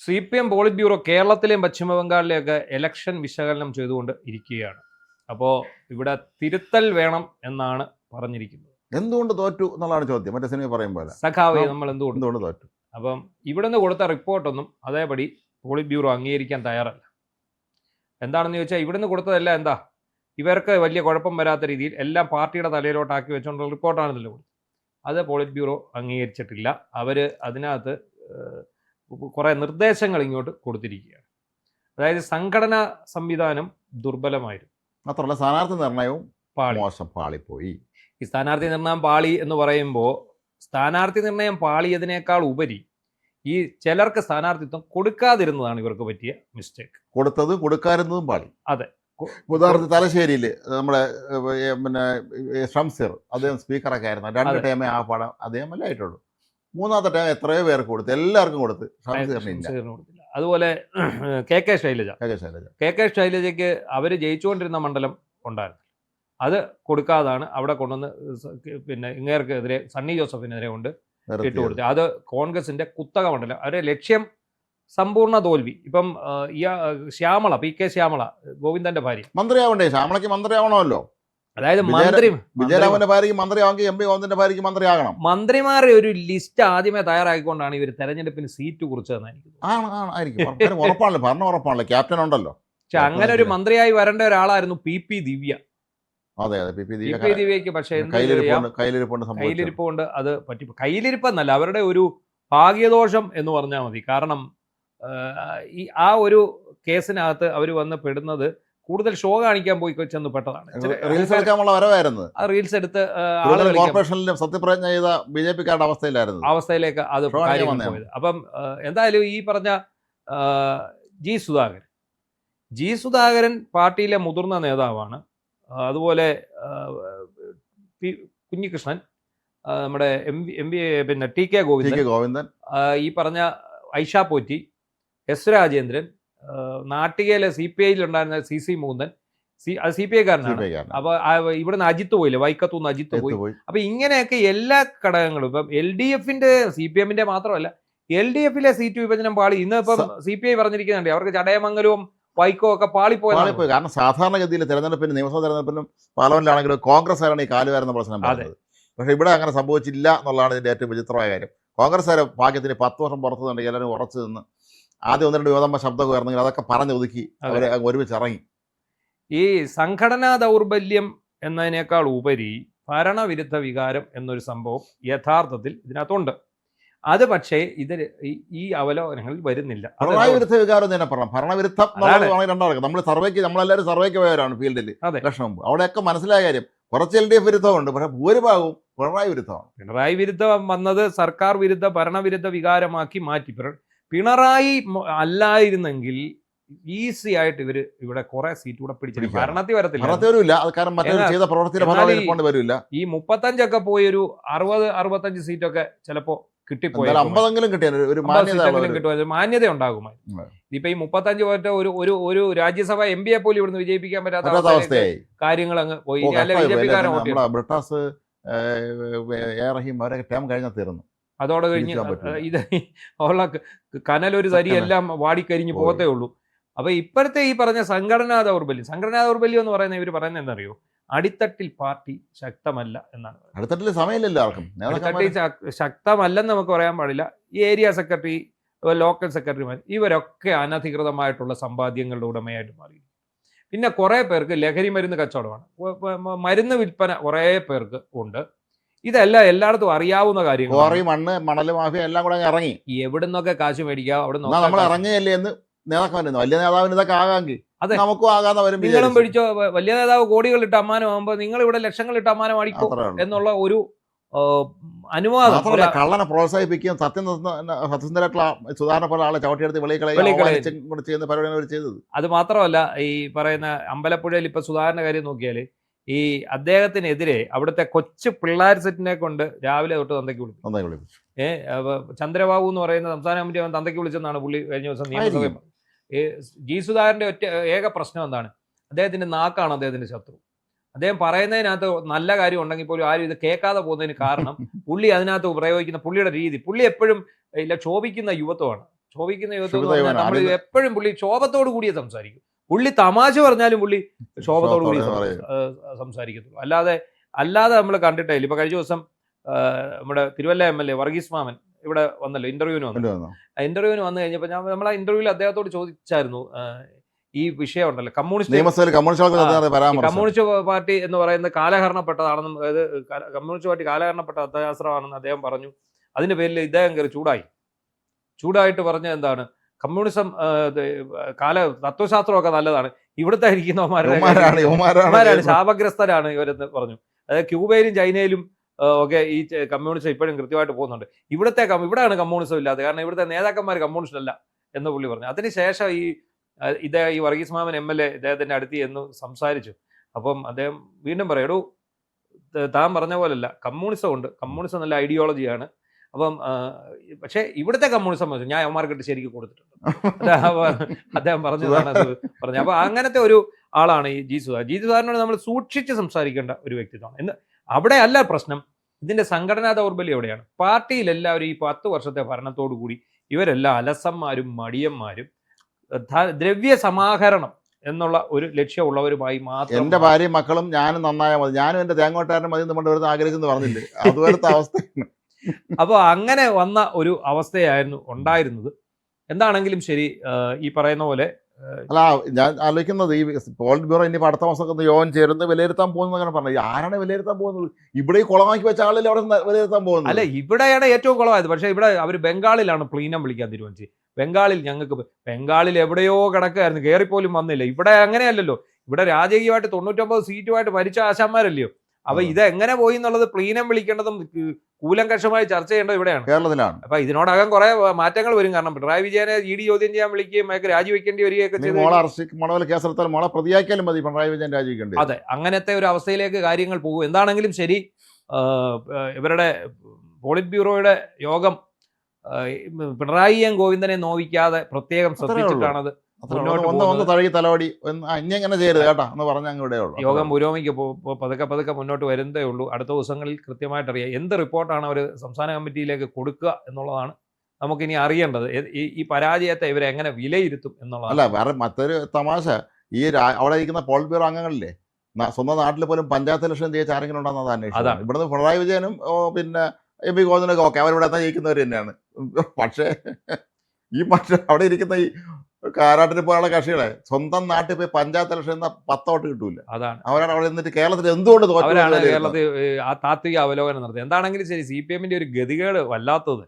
CPM polit bureau കേരളത്തിലെയും പശ്ചിമ ബംഗാളിലെയൊക്കെ election വിശകലനം ചെയ്തുകൊണ്ട് ഇരിക്കുകയാണ്. അപ്പോൾ ഇവിടെ തിരുത്തൽ വേണം എന്നാണ് പറഞ്ഞിരിക്കുന്നത്. എന്തുകൊണ്ട് തോറ്റു എന്നുള്ളതാണ് ചോദ്യം. മറ്റേ സിനിമ പറയുമ്പോൾ സഖാവെ നമ്മൾ എന്തുകൊണ്ട് തോറ്റു? അപ്പം ഇവിടുന്ന് കൊടുത്ത റിപ്പോർട്ടൊന്നും അതേപടി പോളിറ്റ് ബ്യൂറോ അംഗീകരിക്കാൻ തയ്യാറല്ല. എന്താണെന്ന് ചോദിച്ചാൽ ഇവിടുന്ന് കൊടുത്തതല്ല എന്താ, ഇവർക്ക് വലിയ കുഴപ്പം വരാത്ത രീതിയിൽ എല്ലാം പാർട്ടിയുടെ തലയിലോട്ടാക്കി വെച്ചുകൊണ്ടുള്ള റിപ്പോർട്ടാണെന്നല്ലോ കൊടുത്തത്. അത് പോളിറ്റ് ബ്യൂറോ അംഗീകരിച്ചിട്ടില്ല. അവർ അതിനകത്ത് കുറേ നിർദ്ദേശങ്ങൾ ഇങ്ങോട്ട് കൊടുത്തിരിക്കുകയാണ്. അതായത് സംഘടനാ സംവിധാനം ദുർബലമായിരുന്നു. മാത്രമല്ല സ്ഥാനാർത്ഥി നിർണയവും മോശം പാളിപ്പോയി. ഈ സ്ഥാനാർത്ഥി നിർണയം പാളി എന്ന് പറയുമ്പോൾ സ്ഥാനാർത്ഥി നിർണയം പാളിയതിനേക്കാൾ ഉപരി ഈ ചിലർക്ക് സ്ഥാനാർത്ഥിത്വം കൊടുക്കാതിരുന്നതാണ് ഇവർക്ക് പറ്റിയ മിസ്റ്റേക്ക്. കൊടുത്തത് കൊടുക്കാതിരുന്നതും പാളി. അതെ, ഉദാഹരണത്തിന് തലശ്ശേരിയിൽ നമ്മുടെ പിന്നെ ഷംസീർ അദ്ദേഹം സ്പീക്കറൊക്കെ ആയിരുന്നു. 2 ടൈമേ ആ പാടം അദ്ദേഹം അല്ലേ ആയിട്ടുള്ളൂ. 3ാമത്തെ ടൈം എത്രയോ പേർക്ക് കൊടുത്തു, എല്ലാവർക്കും കൊടുത്ത്, ഷംസീറിന് കൊടുത്തില്ല. അതുപോലെ കെ ശൈലജയ്ക്ക് അവർ ജയിച്ചുകൊണ്ടിരുന്ന മണ്ഡലം ഉണ്ടായിരുന്നു, അത് കൊടുക്കാതാണ് അവിടെ കൊണ്ടുവന്ന് പിന്നെ ഇങ്ങേർക്കെതിരെ സണ്ണി ജോസഫിനെതിരെ കൊണ്ട് ഇട്ടുകൊടുത്തത്. അത് കോൺഗ്രസിന്റെ കുത്തക മണ്ഡലം, അവരുടെ ലക്ഷ്യം സമ്പൂർണ്ണ തോൽവി. ഇപ്പം ശ്യാമള, PK ശ്യാമള, ഗോവിന്ദന്റെ ഭാര്യ, മന്ത്രിയാവണ്ടേ? ശ്യാമളയ്ക്ക് മന്ത്രിയാവണമല്ലോ. അതായത് വിജയരാമന്റെ ഭാര്യയ്ക്ക് മന്ത്രിയാവെങ്കിൽ MP ഗോവിന്ദന്റെ ഭാര്യയ്ക്ക് മന്ത്രിയാകണം. മന്ത്രിമാരുടെ ഒരു ലിസ്റ്റ് ആദ്യമേ തയ്യാറാക്കിക്കൊണ്ടാണ് ഇവർ തെരഞ്ഞെടുപ്പിന് സീറ്റ് കുറിച്ചതെന്ന് ആയിരിക്കും. ഉറപ്പാണല്ലോ, ഭരണം ഉറപ്പാണല്ലോ, ക്യാപ്റ്റൻ ഉണ്ടല്ലോ. പക്ഷെ അങ്ങനെ ഒരു മന്ത്രിയായി വരേണ്ട ഒരാളായിരുന്നു PP ദിവ്യ. അതെ, PP ദിവ്യക്ക് പക്ഷേ കയ്യിലിരിപ്പ് കൊണ്ട് അത് പറ്റി. കയ്യിലിരിപ്പെന്നല്ല, അവരുടെ ഒരു ഭാഗ്യദോഷം എന്ന് പറഞ്ഞാൽ മതി. കാരണം ആ ഒരു കേസിനകത്ത് അവർ വന്ന് പെടുന്നത് കൂടുതൽ ഷോ കാണിക്കാൻ പോയി ചെന്ന് പെട്ടതാണ്. റീൽസ് എടുത്ത് കോർപ്പറേഷനിലും സത്യപ്രതിജ്ഞ ചെയ്ത BJP-ക്കാരുടെ അവസ്ഥയിലേക്ക് അത് പോയത്. അപ്പം എന്തായാലും ഈ പറഞ്ഞ ജി സുധാകരൻ പാർട്ടിയിലെ മുതിർന്ന നേതാവാണ്. അതുപോലെ കുഞ്ഞികൃഷ്ണൻ, നമ്മുടെ പിന്നെ TK ഗോവിന്ദൻ, ഈ പറഞ്ഞ ഐഷ പോറ്റി, S രാജേന്ദ്രൻ, നാട്ടികയിലെ CPI ഉണ്ടായിരുന്ന CC മൂന്നൻ, അത് CPI-കാരനാണ്. അപ്പൊ ഇവിടുന്ന് അജിത്ത് പോയില്ലേ, വൈക്കത്തുനിന്ന് അജിത്ത് പോയി. അപ്പൊ ഇങ്ങനെയൊക്കെ എല്ലാ ഘടകങ്ങളും ഇപ്പം LDF-ന്റെ CPM-ന്റെ മാത്രമല്ല LDF-ലെ സീറ്റ് വിഭജനം പാളി. ഇന്ന് ഇപ്പം CPI പറഞ്ഞിരിക്കുന്നുണ്ട് അവർക്ക് ചടയമംഗലവും വൈക്കോ ഒക്കെ പാളിപ്പോയി. കാരണം സാധാരണഗതിയിൽ തെരഞ്ഞെടുപ്പിന്, നിയമസഭാ തെരഞ്ഞെടുപ്പിനും പാർലമെന്റിലാണെങ്കിലും കോൺഗ്രസ്സുകാരാണ് ഈ കാലുവാരുന്ന പ്രശ്നം. പക്ഷെ ഇവിടെ അങ്ങനെ സംഭവിച്ചില്ല എന്നുള്ളതാണ് ഇതിന്റെ ഏറ്റവും വിചിത്രമായ കാര്യം. കോൺഗ്രസ്സുകാരെ ഭാഗ്യത്തിന് 10 വർഷം പുറത്തുനിന്നുണ്ട് എല്ലാവരും ഉറച്ചു നിന്ന് ആദ്യം 1-2 യുവതമ്മ ശബ്ദമൊക്കെ ഉയർന്നെങ്കിൽ അതൊക്കെ പറഞ്ഞൊതുക്കി അവരെ ഒരുമിച്ച് ഇറങ്ങി. ഈ സംഘടനാ ദൗർബല്യം എന്നതിനേക്കാൾ ഉപരി ഭരണവിരുദ്ധ വികാരം എന്നൊരു സംഭവം യഥാർത്ഥത്തിൽ ഇതിനകത്തുണ്ട്. അത് പക്ഷേ ഈ അവലോകനങ്ങളിൽ വരുന്നില്ല. ഭരണവിരുദ്ധ വികാരം തന്നെ പറയാം. ഭരണവിരുദ്ധം നമ്മൾ നമ്മളെല്ലാവരും സർവേക്ക് പോയവരാണ് ഫീൽഡിൽ ഇലക്ഷൻ മുമ്പ്. അവിടെയൊക്കെ മനസ്സിലായ കാര്യം കുറച്ച് LDF വിരുദ്ധമുണ്ട്, പക്ഷെ ഭൂരിഭാഗവും പിണറായി വിരുദ്ധമാണ്. പിണറായി വിരുദ്ധം വന്നത് സർക്കാർ വിരുദ്ധ ഭരണവിരുദ്ധ വികാരമാക്കി മാറ്റി. പിണറായി അല്ലായിരുന്നെങ്കിൽ ഈസി ആയിട്ട് ഇവിടെ കുറെ സീറ്റ് കൂടെ പിടിച്ചു ഭരണത്തിൽ വരത്തില്ല. ഈ 35 പോയി ഒരു 60-65 സീറ്റൊക്കെ ചിലപ്പോ കിട്ടിപ്പോയി, മാന്യത ഉണ്ടാകുമായിരുന്നു. ഇപ്പൊ ഈ 35 പോയിട്ട് ഒരു രാജ്യസഭ MP പോലും ഇവിടുന്ന് വിജയിപ്പിക്കാൻ പറ്റാത്ത കാര്യങ്ങൾ അങ്ങ് പോയി. അതോടെ കഴിഞ്ഞ് ഇത് ഉള്ള കനലൊരു തരി എല്ലാം വാടിക്കരിഞ്ഞ് പോകത്തേ ഉള്ളൂ. അപ്പൊ ഇപ്പോഴത്തെ ഈ പറഞ്ഞ സംഘടനാ ദൗർബല്യം എന്ന് പറയുന്നത് ഇവർ പറയുന്നത് എന്താ, അടിത്തട്ടിൽ പാർട്ടി ശക്തമല്ല എന്നാണ്. അടിത്തട്ടിൽ സമയമില്ലല്ലോ ആർക്കും. അടിത്തട്ടിൽ ശക്തമല്ലെന്ന് നമുക്ക് പറയാൻ പാടില്ല. ഈ ഏരിയ സെക്രട്ടറി, ലോക്കൽ സെക്രട്ടറിമാർ ഇവരൊക്കെ അനധികൃതമായിട്ടുള്ള സമ്പാദ്യങ്ങളുടെ ഉടമയായിട്ട് മാറി. പിന്നെ കുറേ പേർക്ക് ലഹരി മരുന്ന് കച്ചവടമാണ്, മരുന്ന് വിൽപ്പന കുറേ പേർക്ക് ഉണ്ട്. ഇതെല്ലാം എല്ലായിടത്തും അറിയാവുന്ന കാര്യങ്ങൾ. മണ്ണ്, മണല് മാഫിയ എല്ലാം കൂടെ ഇറങ്ങി എവിടുന്നൊക്കെ കാശ് മേടിക്കാം അവിടെ നമ്മൾ ഇറങ്ങിയല്ലേ എന്ന് നേതാക്കന്മാരുന്നു. വലിയ നേതാവിന് ഇതൊക്കെ ആകാമെങ്കിൽ നമുക്കും ആകാന്നവരും നിങ്ങളും പിടിച്ചോ. വലിയ നേതാവ് കോടികളിട്ട് അമ്മാനം ആകുമ്പോൾ നിങ്ങൾ ഇവിടെ ലക്ഷങ്ങളിട്ട് അമ്മാനം അടിക്കും എന്നുള്ള ഒരു അനുവാദം. കള്ളനെ പ്രോത്സാഹിപ്പിക്കുകയും സത്യസന്ധരായിട്ടുള്ള സുധാരണ പോലെ ആളെ ചവിട്ടിയെടുത്ത് ചെയ്യുന്ന പരിപാടിയാണ് ചെയ്തത്. അത് മാത്രമല്ല, ഈ പറയുന്ന അമ്പലപ്പുഴയിൽ ഇപ്പൊ സുധാകരന്റെ കാര്യം നോക്കിയാൽ ഈ അദ്ദേഹത്തിനെതിരെ അവിടുത്തെ കൊച്ചു പിള്ളേർ സെറ്റിനെ കൊണ്ട് രാവിലെ തൊട്ട് തന്തയ്ക്ക് വിളിച്ചു. ചന്ദ്രബാബു എന്ന് പറയുന്ന സംസ്ഥാന കമ്മിറ്റി തന്തയ്ക്ക് വിളിച്ചെന്നാണ് പുള്ളി കഴിഞ്ഞ ദിവസം നിയമസഭ. ജി സുധാകരന്റെ ഏക പ്രശ്നം എന്താണ്, അദ്ദേഹത്തിന്റെ നാക്കാണ് അദ്ദേഹത്തിന്റെ ശത്രു. അദ്ദേഹം പറയുന്നതിനകത്ത് നല്ല കാര്യം ഉണ്ടെങ്കിൽ പോലും ആരും ഇത് കേൾക്കാതെ പോകുന്നതിന് കാരണം പുള്ളി അതിനകത്ത് പ്രയോഗിക്കുന്ന പുള്ളിയുടെ രീതി. പുള്ളി എപ്പോഴും ഇല്ല ക്ഷോഭിക്കുന്ന യുവത്വമാണ്. ശോഭിക്കുന്ന യുവത്വം എന്ന് പറഞ്ഞാൽ നമ്മൾ എപ്പോഴും പുള്ളി ശോഭത്തോടു കൂടിയേ സംസാരിക്കും. പുള്ളി തമാശ പറഞ്ഞാലും പുള്ളി ശോഭത്തോടു കൂടി സംസാരിക്കത്തുള്ളൂ. അല്ലാതെ നമ്മൾ കണ്ടിട്ടേ ഇല്ല. ഇപ്പൊ കഴിഞ്ഞ ദിവസം നമ്മുടെ തിരുവല്ല MLA വർഗീസ് മാമൻ ഇവിടെ വന്നല്ലോ, ഇന്റർവ്യൂവിന് വന്നു. വന്നു കഴിഞ്ഞപ്പോൾ നമ്മൾ ആ ഇന്റർവ്യൂവിൽ അദ്ദേഹത്തോട് ചോദിച്ചായിരുന്നു ഈ വിഷയം ഉണ്ടല്ലോ, കമ്മ്യൂണിസ്റ്റ് പാർട്ടി എന്ന് പറയുന്നത് കാലഹരണപ്പെട്ടതാണെന്നും, അതായത് കമ്മ്യൂണിസ്റ്റ് പാർട്ടി കാലഹരണപ്പെട്ട അത്യാശ്രമാണെന്ന് അദ്ദേഹം പറഞ്ഞു. അതിന്റെ പേരിൽ ഇദ്ദേഹം കയറി ചൂടായിട്ട് പറഞ്ഞ എന്താണ്, കമ്മ്യൂണിസം തത്വശാസ്ത്രമൊക്കെ നല്ലതാണ്, ഇവിടുത്തെ ഇരിക്കുന്നവന്മാരാണ് ശാപഗ്രസ്തരാണ് ഇവരെന്ന് പറഞ്ഞു. അതായത് ക്യൂബയിലും ചൈനയിലും ഒക്കെ ഈ കമ്മ്യൂണിസം ഇപ്പോഴും കൃത്യമായിട്ട് പോകുന്നുണ്ട്. ഇവിടെയാണ് കമ്മ്യൂണിസം ഇല്ലാതെ, കാരണം ഇവിടുത്തെ നേതാക്കന്മാർ കമ്മ്യൂണിസ്റ്റ് അല്ല എന്ന് പുള്ളി പറഞ്ഞു. അതിനുശേഷം ഈ വർഗീസ് മാമൻ MLA ഇദ്ദേഹത്തിന്റെ അടുത്ത് എന്ന് സംസാരിച്ചു. അപ്പം അദ്ദേഹം വീണ്ടും പറയൂ, താൻ പറഞ്ഞ പോലല്ല, കമ്മ്യൂണിസം ഉണ്ട്, കമ്മ്യൂണിസം നല്ല ഐഡിയോളജിയാണ്. അപ്പം പക്ഷേ ഇവിടുത്തെ കമ്മ്യൂണിസം ഞാൻ അവന്മാർക്കിട്ട് ശരിക്കും കൊടുത്തിട്ടുണ്ട്, അദ്ദേഹം പറഞ്ഞതാണ് പറഞ്ഞു. അപ്പൊ അങ്ങനത്തെ ഒരു ആളാണ് ഈ ജി സുധാകരനോട് നമ്മൾ സൂക്ഷിച്ച് സംസാരിക്കേണ്ട ഒരു വ്യക്തിത്വമാണ്. അവിടെ അല്ല പ്രശ്നം, ഇതിന്റെ സംഘടനാ ദൗർബല്യം എവിടെയാണ്? പാർട്ടിയിൽ എല്ലാവരും ഈ 10 വർഷത്തെ ഭരണത്തോടു കൂടി ഇവരെല്ലാം അലസന്മാരും മടിയന്മാരും ദ്രവ്യ സമാഹരണം എന്നുള്ള ഒരു ലക്ഷ്യമുള്ളവരുമായി മാത്രം. എന്റെ ഭാര്യയും മക്കളും ഞാനും നന്നായാൽ മതി, ഞാനും എന്റെ തേങ്ങോട്ടാരനും മതി നമ്മൾ ആഗ്രഹിച്ചെന്ന് പറഞ്ഞില്ലേ, അതുപോലത്തെ അവസ്ഥയാണ്. അപ്പോൾ അങ്ങനെ വന്ന ഒരു അവസ്ഥയായിരുന്നു ഉണ്ടായിരുന്നത്. എന്താണെങ്കിലും ശരി, ഈ പറയുന്ന പോലെ അല്ല, ഞാൻ ആലോചിക്കുന്നത് ഈ പോളിറ്റ് ബ്യൂറോ ഇനി അടുത്ത മാസം യോഗം ചേർന്ന് വിലയിരുത്താൻ പോകുന്നത് അങ്ങനെ പറഞ്ഞു. ആരാണ് വിലയിരുത്താൻ പോകുന്നത്? ഇവിടെ ഈ കുളമാക്കി വെച്ച ആളല്ലേ അവിടെ വിലയിരുത്താൻ പോകുന്നത്? അല്ല, ഇവിടെയാണ് ഏറ്റവും കുളമായത്. പക്ഷേ ഇവിടെ അവർ ബംഗാളിലാണ് പ്ലീനം വിളിക്കാൻ തീരുമാനിച്ചത്. ബംഗാളിൽ എവിടെയോ കിടക്കുകയായിരുന്നു, കയറിപ്പോലും വന്നില്ല. ഇവിടെ അങ്ങനെയല്ലല്ലോ, ഇവിടെ രാജകീയമായിട്ട് 99 സീറ്റുമായിട്ട് ഭരിച്ച ആശാന്മാരല്ലയോ. അപ്പൊ ഇത് എങ്ങനെ പോയി എന്നുള്ളത് പ്ലീനം വിളിക്കേണ്ടതും കൂലങ്കഷമായി ചർച്ച ചെയ്യേണ്ടത് ഇവിടെയാണ്, കേരളത്തിലാണ്. അപ്പൊ ഇതിനോടകം കുറെ മാറ്റങ്ങൾ വരും. കാരണം പിണറായി വിജയനെ ED ചോദ്യം ചെയ്യാൻ വിളിക്കുകയും അയാൾക്ക് രാജിവെക്കേണ്ടി വരികയൊക്കെ കേസെടുത്താൽ മോളെ പ്രതിയാക്കിയാലും മതി, പിണറായി വിജയൻ രാജിവെക്കേണ്ടി. അതെ, അങ്ങനത്തെ ഒരു അവസ്ഥയിലേക്ക് കാര്യങ്ങൾ പോകും. എന്താണെങ്കിലും ശരി, ഇവരുടെ പോളിറ്റ് ബ്യൂറോയുടെ യോഗം പിണറായി ഗോവിന്ദനെ നോവിക്കാതെ പ്രത്യേകം ശ്രദ്ധിച്ചിട്ടാണത് തഴകി തലവടി ഇങ്ങനെ ചെയ്യരുത് കേട്ടോ എന്ന് പറഞ്ഞ യോഗം പുരോഗമിക്ക് പതുക്കെ മുന്നോട്ട് വരുന്നതേ ഉള്ളൂ. അടുത്ത ദിവസങ്ങളിൽ കൃത്യമായിട്ട് അറിയാം എന്ത് റിപ്പോർട്ടാണ് അവർ സംസ്ഥാന കമ്മിറ്റിയിലേക്ക് കൊടുക്കുക എന്നുള്ളതാണ് നമുക്കിനി അറിയേണ്ടത്. ഈ പരാജയത്തെ ഇവരെ എങ്ങനെ വിലയിരുത്തും എന്നുള്ളത്. അല്ല, വേറെ മറ്റൊരു തമാശ, ഈ അവിടെ ഇരിക്കുന്ന പോളിറ്റ് ബ്യൂറോ അംഗങ്ങളില്ലേ, സ്വന്തം നാട്ടിൽ പോലും പഞ്ചായത്ത് ഇലക്ഷൻ ജയിച്ച ആരെങ്കിലും ഉണ്ടെന്നത് അന്വേഷിച്ചു. ഇവിടുന്ന് പിണറായി വിജയനും പിന്നെ MP ഗോവിന്ദനൊക്കെ ഓക്കെ, അവരിവിടെ ജയിക്കുന്നവർ തന്നെയാണ്. പക്ഷേ അവിടെ ഇരിക്കുന്ന ഈ കാരാട്ടിന് പോലുള്ള കക്ഷികളെ സ്വന്തം നാട്ടിൽ പോയി പഞ്ചായത്ത് ഇലക്ഷൻ 10 വോട്ട് കിട്ടൂല. അതാണ് അവരാണ് അവിടെ നിന്നിട്ട് കേരളത്തിൽ എന്തുകൊണ്ട് കേരളത്തിൽ ആ താത്വിക അവലോകനം നടത്തി. എന്താണെങ്കിലും ശരി, CPM-ന്റെ ഒരു ഗതികേട് വല്ലാത്തത്